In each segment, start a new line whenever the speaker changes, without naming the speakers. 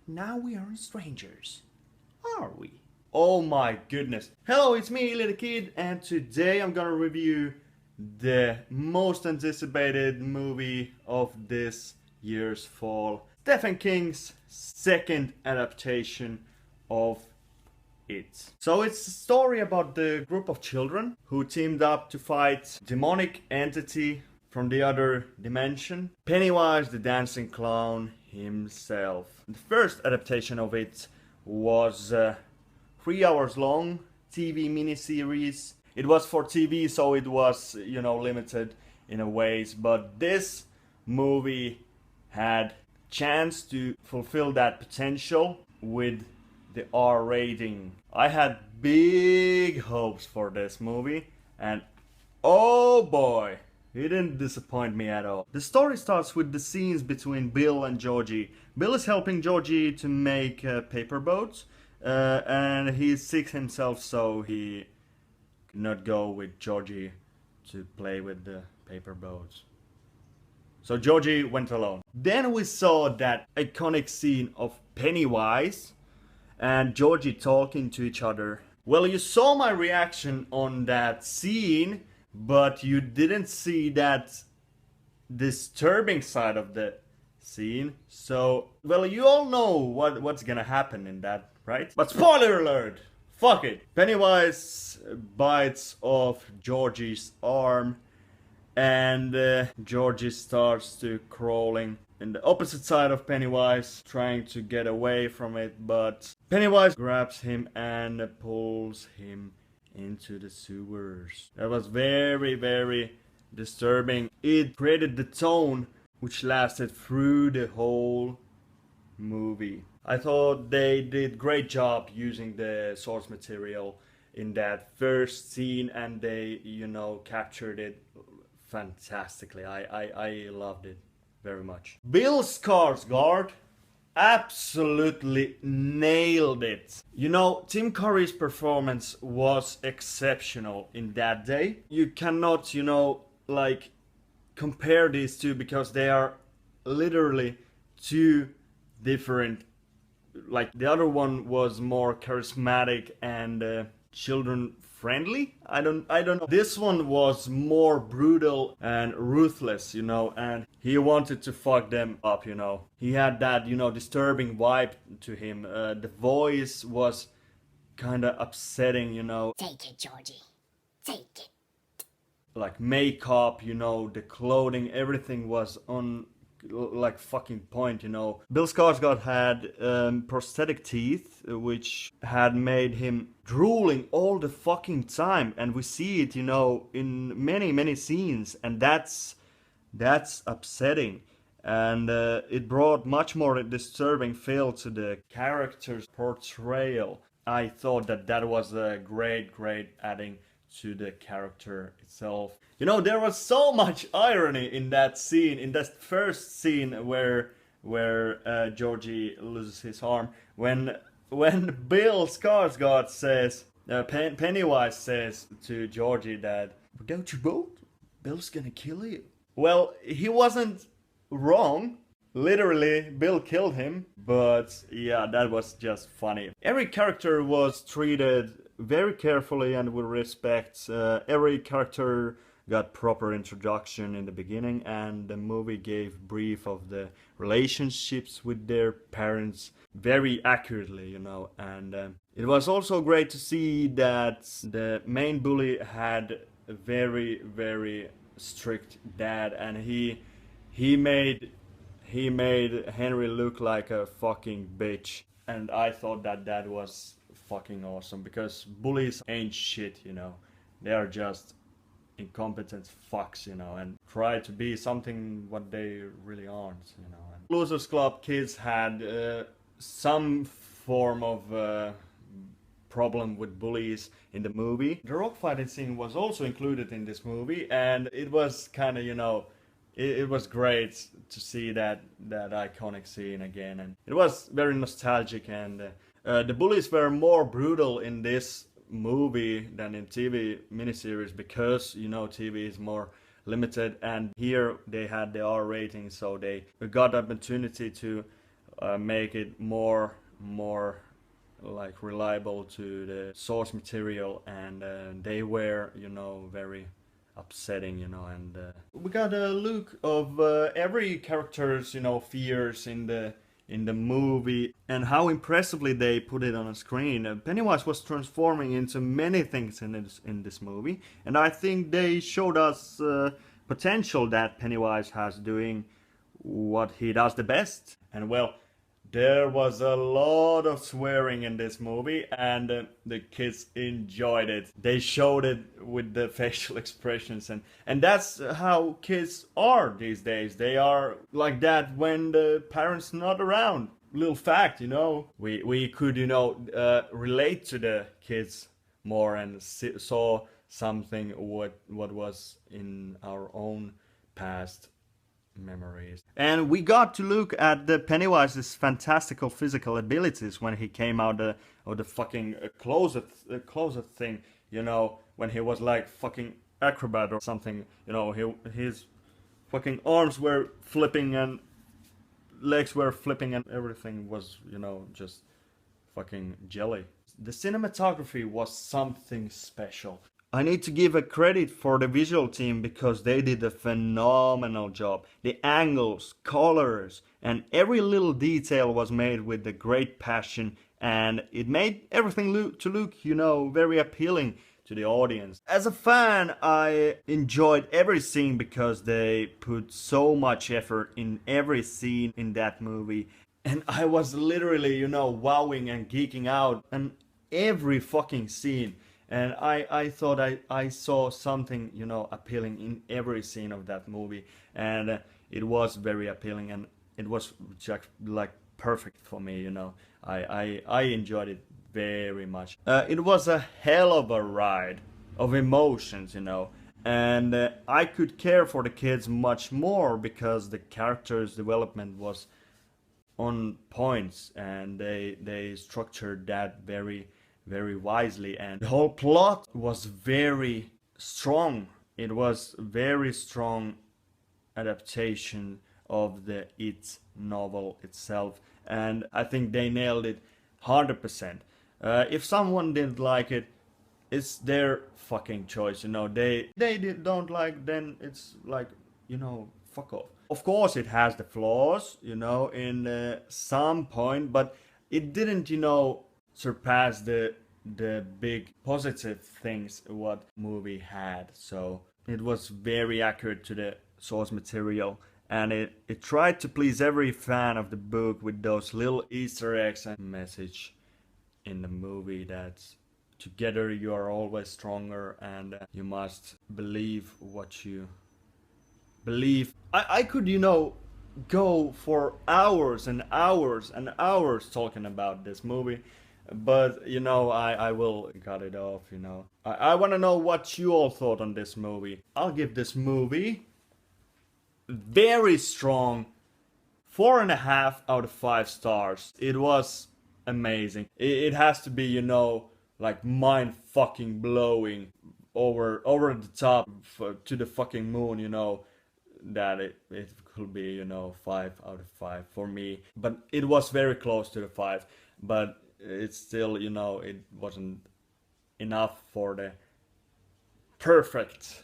Now we aren't strangers, are we? Oh my goodness. Hello, it's me, ILYATHEKID, and today I'm gonna review the most anticipated movie of this year's fall. Stephen King's second adaptation of It. So it's a story about the group of children who teamed up to fight demonic entity from the other dimension, Pennywise the dancing clown himself. The first adaptation of It was 3 hours long TV miniseries. It was for TV, so it was, limited in a ways, but this movie had chance to fulfill that potential with the R rating. I had big hopes for this movie, and oh boy, he didn't disappoint me at all. The story starts with the scenes between Bill and Georgie. Bill is helping Georgie to make paper boats, and he's sick himself, so he could not go with Georgie to play with the paper boats. So Georgie went alone. Then we saw that iconic scene of Pennywise and Georgie talking to each other. Well, you saw my reaction on that scene, but you didn't see that disturbing side of the scene. So, well, you all know what's gonna happen in that, right? But spoiler alert! Fuck it! Pennywise bites off Georgie's arm, and Georgie starts to crawling in the opposite side of Pennywise, trying to get away from it, but Pennywise grabs him and pulls him into the sewers. That was very, very disturbing. It created the tone which lasted through the whole movie. I thought they did great job using the source material in that first scene, and they, captured it fantastically. I loved it very much. Bill Skarsgård absolutely nailed it. Tim Curry's performance was exceptional in that day. You cannot, compare these two because they are literally two different. Like, the other one was more charismatic and children friendly. I don't know. This one was more brutal and ruthless, and he wanted to fuck them up, He had that, disturbing vibe to him. The voice was kind of upsetting,
Take it, Georgie. Take it.
Like makeup, the clothing, everything was on like fucking point, Bill Skarsgård had prosthetic teeth, which had made him drooling all the fucking time, and we see it, in many scenes, and that's upsetting, and it brought much more disturbing feel to the character's portrayal. I thought that was a great adding to the character itself. There was so much irony in that scene, in that first scene where Georgie loses his arm, when Bill Skarsgård says, Pennywise says to Georgie that, "Don't you bolt? Bill's gonna kill you." Well, he wasn't wrong. Literally, Bill killed him, but yeah, that was just funny. Every character was treated very carefully and with respect. Every character got proper introduction in the beginning, and the movie gave brief of the relationships with their parents very accurately, and it was also great to see that the main bully had a very strict dad, and he made Henry look like a fucking bitch, and I thought that was fucking awesome, because bullies ain't shit, they are just incompetent fucks, and try to be something what they really aren't, And Losers Club kids had some form of problem with bullies in the movie. The rock fighting scene was also included in this movie, and it was kind of, it was great to see that iconic scene again, and it was very nostalgic, and the bullies were more brutal in this movie than in TV miniseries, because TV is more limited, and here they had the R rating, so they got the opportunity to make it more like reliable to the source material, and they were, you know, very upsetting, you know, and we got a look of every character's, you know, fears in the movie, and how impressively they put it on a screen. Pennywise was transforming into many things in this movie, and I think they showed us potential that Pennywise has doing what he does the best. And well, there was a lot of swearing in this movie, and the kids enjoyed it. They showed it with the facial expressions, and that's how kids are these days. They are like that when the parents not around. Little fact, you know, we could, you know, relate to the kids more and saw something what was in our own past memories. And we got to look at the Pennywise's fantastical physical abilities when he came out of the fucking closet thing, you know, when he was like fucking acrobat or something, you know, his fucking arms were flipping and legs were flipping and everything was, you know, just fucking jelly. The cinematography was something special. I need to give a credit for the visual team because they did a phenomenal job. The angles, colors, and every little detail was made with a great passion, and it made everything look, you know, very appealing to the audience. As a fan, I enjoyed every scene because they put so much effort in every scene in that movie. And I was literally, you know, wowing and geeking out on every fucking scene. And I thought I saw something, you know, appealing in every scene of that movie. And it was very appealing, and it was just like perfect for me, you know. I enjoyed it very much. It was a hell of a ride of emotions, you know. And I could care for the kids much more because the characters' development was on points, and they structured that very wisely, and the whole plot was very strong. It was very strong adaptation of the It novel itself, and I think they nailed it 100%. If someone didn't like it, it's their fucking choice, you know. Don't like, then it's like, you know, fuck off. Of course it has the flaws, you know, in some point, but it didn't, you know, surpass the big positive things what movie had. So it was very accurate to the source material, and it tried to please every fan of the book with those little Easter eggs and message in the movie that together you are always stronger, and you must believe what you believe. I could, you know, go for hours and hours and hours talking about this movie, but you know, I will cut it off, you know. I want to know what you all thought on this movie. I'll give this movie very strong 4.5 out of 5 stars. It was amazing. It has to be, you know, like mind fucking blowing, over the top, to the fucking moon, you know, that it could be, you know, 5 out of 5 for me. But it was very close to the 5, but it's still, you know, it wasn't enough for the perfect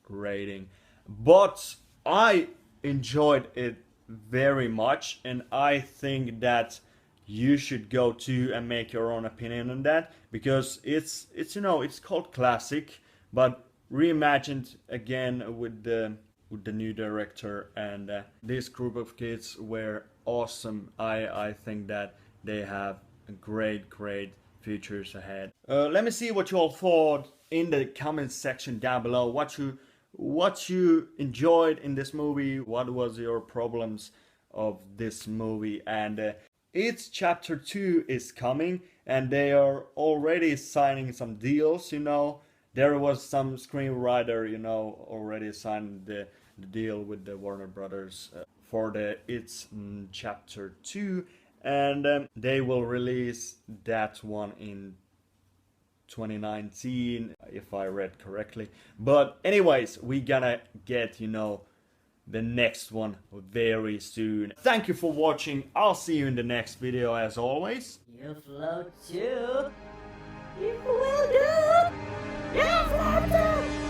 rating. But I enjoyed it very much, and I think that you should go to and make your own opinion on that, because it's you know, it's called classic, but reimagined again with the new director, and this group of kids were awesome. I think that they have great futures ahead. Let me see what you all thought in the comment section down below. What you enjoyed in this movie, what was your problems of this movie, and its chapter 2 is coming, and they are already signing some deals, you know. There was some screenwriter, you know, already signed the deal with the Warner Brothers for the It's chapter 2, and they will release that one in 2019, if I read correctly. But anyways, we gonna get, you know, the next one very soon. Thank you for watching. I'll see you in the next video as always.
You float too. You will do. You float too.